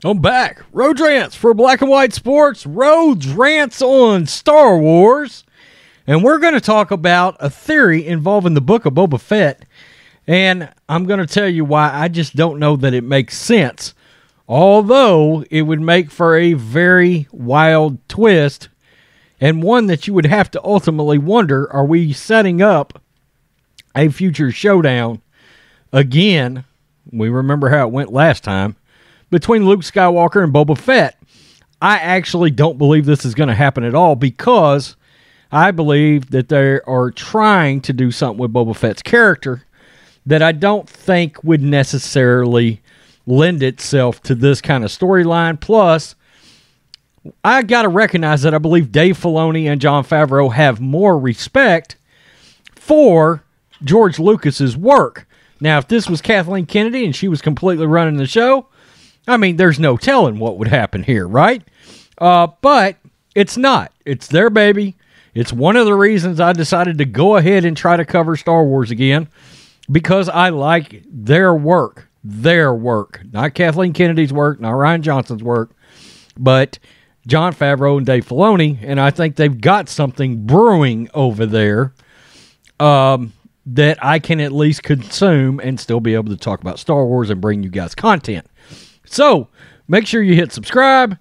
I'm back. Road Rants for Black and White Sports. Roads Rants on Star Wars. And we're going to talk about a theory involving the book of Boba Fett. And I'm going to tell you why I just don't know that it makes sense. Although it would make for a very wild twist. And one that you would have to ultimately wonder, are we setting up a future showdown again? We remember how it went last time. Between Luke Skywalker and Boba Fett. I actually don't believe this is going to happen at all because I believe that they are trying to do something with Boba Fett's character that I don't think would necessarily lend itself to this kind of storyline. Plus, I got to recognize that I believe Dave Filoni and Jon Favreau have more respect for George Lucas's work. Now, if this was Kathleen Kennedy and she was completely running the show, I mean, there's no telling what would happen here, right? But it's not. It's their baby. It's one of the reasons I decided to go ahead and try to cover Star Wars again, because I like their work. Their work. Not Kathleen Kennedy's work, not Rian Johnson's work, but Jon Favreau and Dave Filoni, and I think they've got something brewing over there that I can at least consume and still be able to talk about Star Wars and bring you guys content. So, make sure you hit subscribe,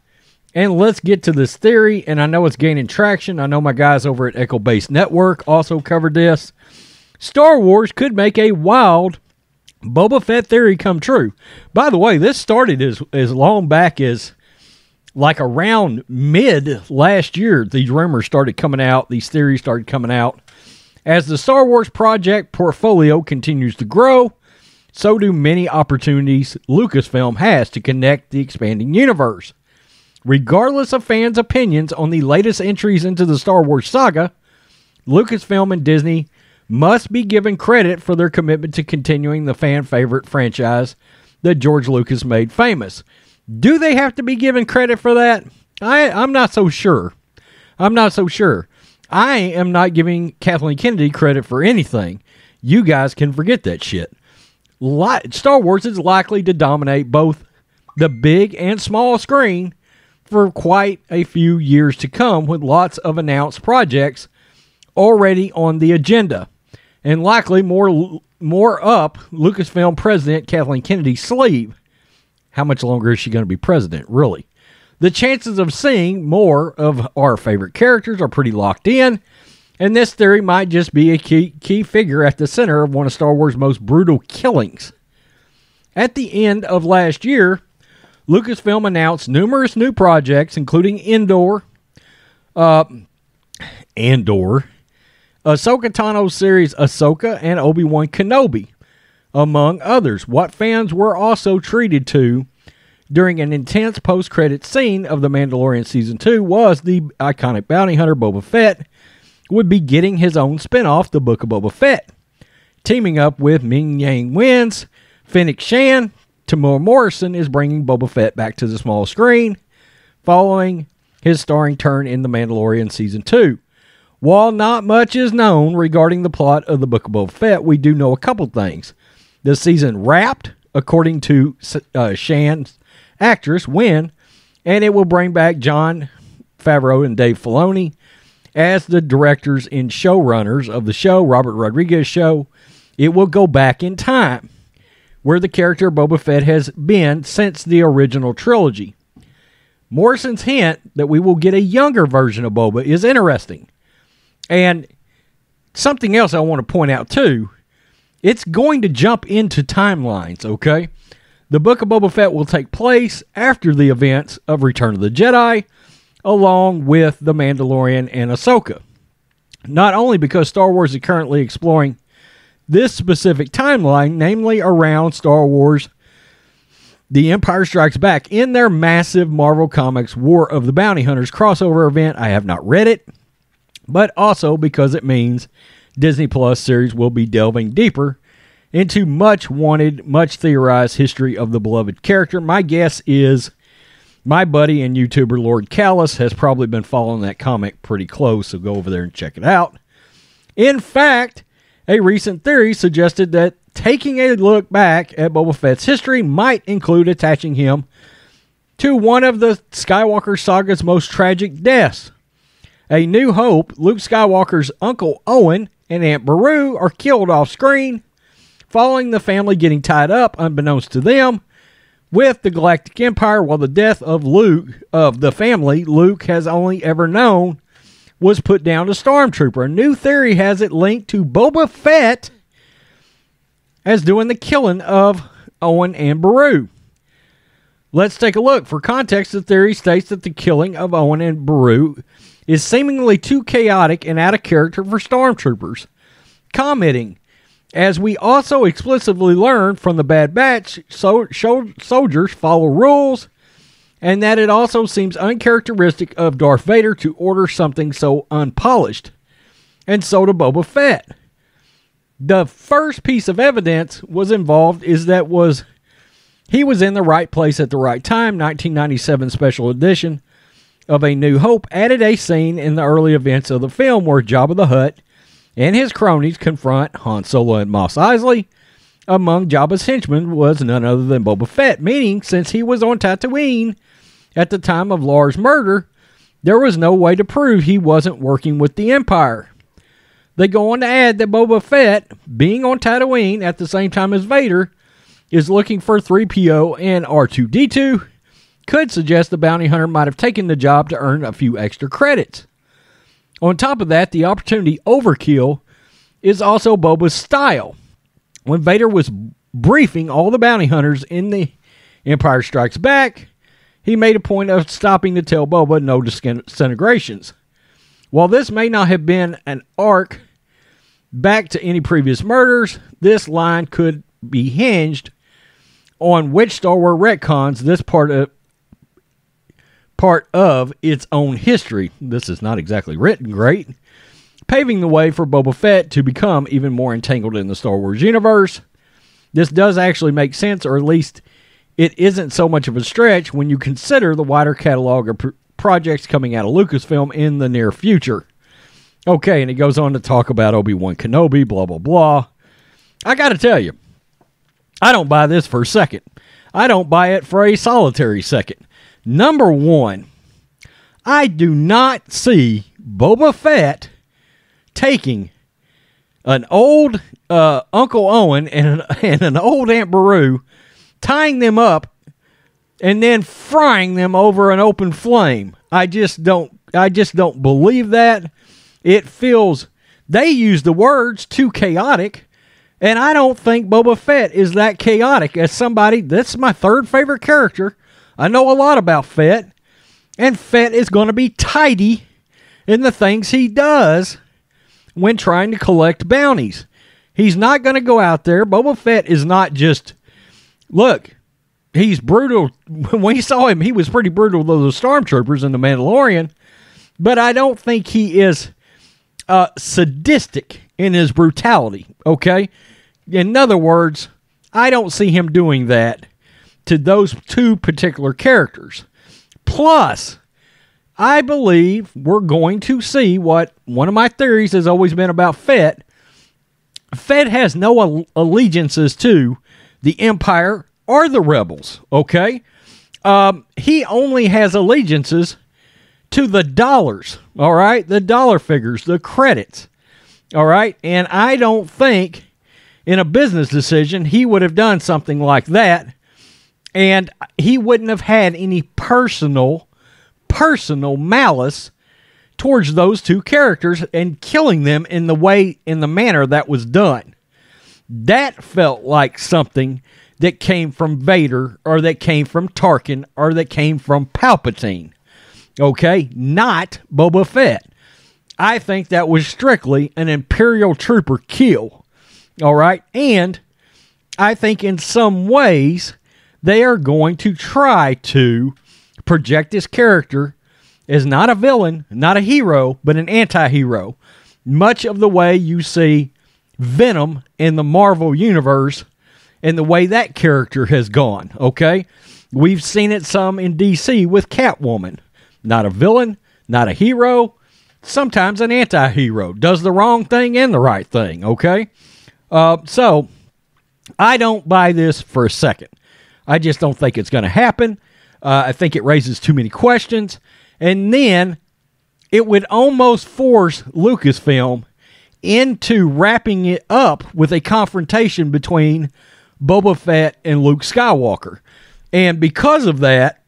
and let's get to this theory, and I know it's gaining traction. I know my guys over at Echo Base Network also covered this. Star Wars could make a wild Boba Fett theory come true. By the way, this started as long back as like around mid last year. These rumors started coming out. These theories started coming out. As the Star Wars project portfolio continues to grow, so do many opportunities Lucasfilm has to connect the expanding universe. Regardless of fans' opinions on the latest entries into the Star Wars saga, Lucasfilm and Disney must be given credit for their commitment to continuing the fan-favorite franchise that George Lucas made famous. Do they have to be given credit for that? I'm not so sure. I'm not so sure. I am not giving Kathleen Kennedy credit for anything. You guys can forget that shit. Star Wars is likely to dominate both the big and small screen for quite a few years to come, with lots of announced projects already on the agenda, and likely more up Lucasfilm president Kathleen Kennedy's sleeve. How much longer is she going to be president, really? The chances of seeing more of our favorite characters are pretty locked in, and this theory might just be a key figure at the center of one of Star Wars' most brutal killings. At the end of last year, Lucasfilm announced numerous new projects, including Andor, Ahsoka Tano's series Ahsoka, and Obi-Wan Kenobi, among others. What fans were also treated to during an intense post-credit scene of The Mandalorian Season 2 was the iconic bounty hunter Boba Fett would be getting his own spinoff, The Book of Boba Fett. Teaming up with Ming-Yang Wen's Fennec Shan, Tamora Morrison is bringing Boba Fett back to the small screen following his starring turn in The Mandalorian Season 2. While not much is known regarding the plot of The Book of Boba Fett, we do know a couple things. The season wrapped, according to Shan's actress, Wen, and it will bring back Jon Favreau and Dave Filoni as the directors and showrunners of the show, Robert Rodriguez show. It will go back in time, where the character of Boba Fett has been since the original trilogy. Morrison's hint that we will get a younger version of Boba is interesting. And something else I want to point out too, it's going to jump into timelines, okay? The Book of Boba Fett will take place after the events of Return of the Jedi, along with The Mandalorian and Ahsoka. Not only because Star Wars is currently exploring this specific timeline, namely around Star Wars The Empire Strikes Back in their massive Marvel Comics War of the Bounty Hunters crossover event. I have not read it, but also because it means Disney Plus series will be delving deeper into much wanted, much theorized history of the beloved character. My guess is my buddy and YouTuber Lord Callus has probably been following that comic pretty close, so go over there and check it out. In fact, a recent theory suggested that taking a look back at Boba Fett's history might include attaching him to one of the Skywalker saga's most tragic deaths. A New Hope, Luke Skywalker's Uncle Owen and Aunt Beru are killed off screen, following the family getting tied up, unbeknownst to them, with the Galactic Empire, while the death of the family Luke has only ever known, was put down to Stormtrooper. A new theory has it linked to Boba Fett as doing the killing of Owen and Beru. Let's take a look. For context, the theory states that the killing of Owen and Beru is seemingly too chaotic and out of character for Stormtroopers, commenting, as we also explicitly learned from the Bad Batch, soldiers follow rules, and that it also seems uncharacteristic of Darth Vader to order something so unpolished. And so to Boba Fett. The first piece of evidence was involved is that he was in the right place at the right time. 1997 special edition of A New Hope added a scene in the early events of the film where Jabba the Hutt and his cronies confront Han Solo and Mos Eisley. Among Jabba's henchmen was none other than Boba Fett, meaning since he was on Tatooine at the time of Lars' murder, there was no way to prove he wasn't working with the Empire. They go on to add that Boba Fett, being on Tatooine at the same time as Vader, is looking for 3PO and R2-D2, could suggest the bounty hunter might have taken the job to earn a few extra credits. On top of that, the opportunity overkill is also Boba's style. When Vader was briefing all the bounty hunters in The Empire Strikes Back, he made a point of stopping to tell Boba no disintegrations. While this may not have been an arc back to any previous murders, this line could be hinged on which Star Wars retcons this part of its own history. This is not exactly written great. Paving the way for Boba Fett to become even more entangled in the Star Wars universe. This does actually make sense, or at least it isn't so much of a stretch when you consider the wider catalog of projects coming out of Lucasfilm in the near future. Okay, and he goes on to talk about Obi-Wan Kenobi, blah, blah, blah. I gotta tell you, I don't buy this for a second. I don't buy it for a solitary second. Number one, I do not see Boba Fett taking an old Uncle Owen and an old Aunt Beru, tying them up, and then frying them over an open flame. I just don't believe that. It feels, they use the words too chaotic, and I don't think Boba Fett is that chaotic. As somebody, that's my third favorite character. I know a lot about Fett, and Fett is going to be tidy in the things he does when trying to collect bounties. He's not going to go out there. Boba Fett is not just, look, he's brutal. When we saw him, he was pretty brutal to those stormtroopers in The Mandalorian, but I don't think he is sadistic in his brutality, okay? In other words, I don't see him doing that to those two particular characters. Plus, I believe we're going to see what one of my theories has always been about Fett. Fett has no allegiances to the Empire or the Rebels, okay? He only has allegiances to the dollars, all right? The dollar figures, the credits, all right? And I don't think in a business decision he would have done something like that, and he wouldn't have had any personal malice towards those two characters and killing them in the manner that was done. That felt like something that came from Vader, or that came from Tarkin, or that came from Palpatine. Okay? Not Boba Fett. I think that was strictly an Imperial Trooper kill. All right? And I think in some ways they are going to try to project this character as not a villain, not a hero, but an anti-hero. Much of the way you see Venom in the Marvel Universe and the way that character has gone, okay? We've seen it some in DC with Catwoman. Not a villain, not a hero, sometimes an anti-hero. Does the wrong thing and the right thing, okay? So, I don't buy this for a second. I just don't think it's going to happen. I think it raises too many questions. And then it would almost force Lucasfilm into wrapping it up with a confrontation between Boba Fett and Luke Skywalker. And because of that,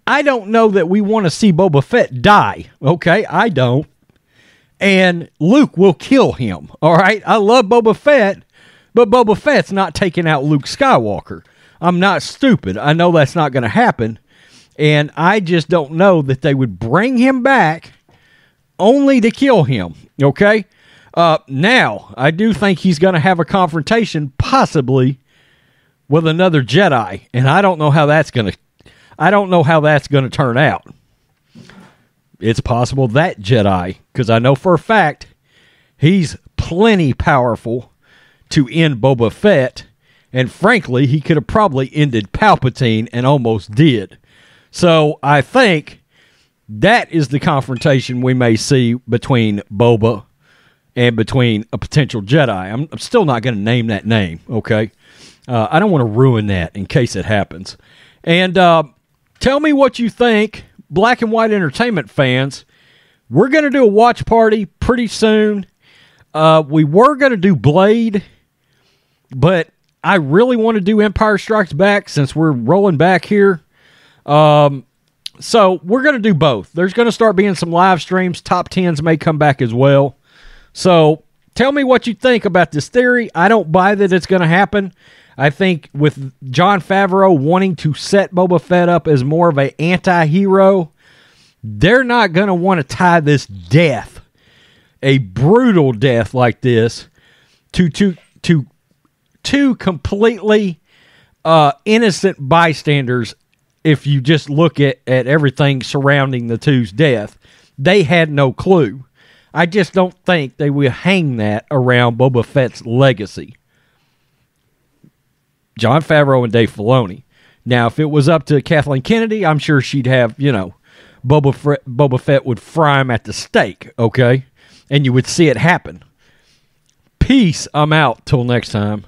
I don't know that we want to see Boba Fett die. Okay, I don't. And Luke will kill him. All right, I love Boba Fett, but Boba Fett's not taking out Luke Skywalker. I'm not stupid. I know that's not going to happen. And I just don't know that they would bring him back only to kill him. Okay? Now, I do think he's going to have a confrontation, possibly with another Jedi. And I don't know how that's going to turn out. It's possible that Jedi, because I know for a fact he's plenty powerful to end Boba Fett. And frankly, he could have probably ended Palpatine and almost did. So I think that is the confrontation we may see between Boba and between a potential Jedi. I'm still not going to name that name, okay? I don't want to ruin that in case it happens. And tell me what you think, Black and White Entertainment fans. We're going to do a watch party pretty soon. We were going to do Blade, but I really want to do Empire Strikes Back since we're rolling back here. So we're going to do both. There's going to start being some live streams. Top 10s may come back as well. So tell me what you think about this theory. I don't buy that it's going to happen. I think with Jon Favreau wanting to set Boba Fett up as more of an anti-hero, they're not going to want to tie this death, a brutal death like this, to two completely innocent bystanders. If you just look at everything surrounding the two's death, they had no clue. I just don't think they will hang that around Boba Fett's legacy. Jon Favreau and Dave Filoni. Now, if it was up to Kathleen Kennedy, I'm sure she'd have, Boba Fett would fry him at the stake, okay? And you would see it happen. Peace. I'm out. Till next time.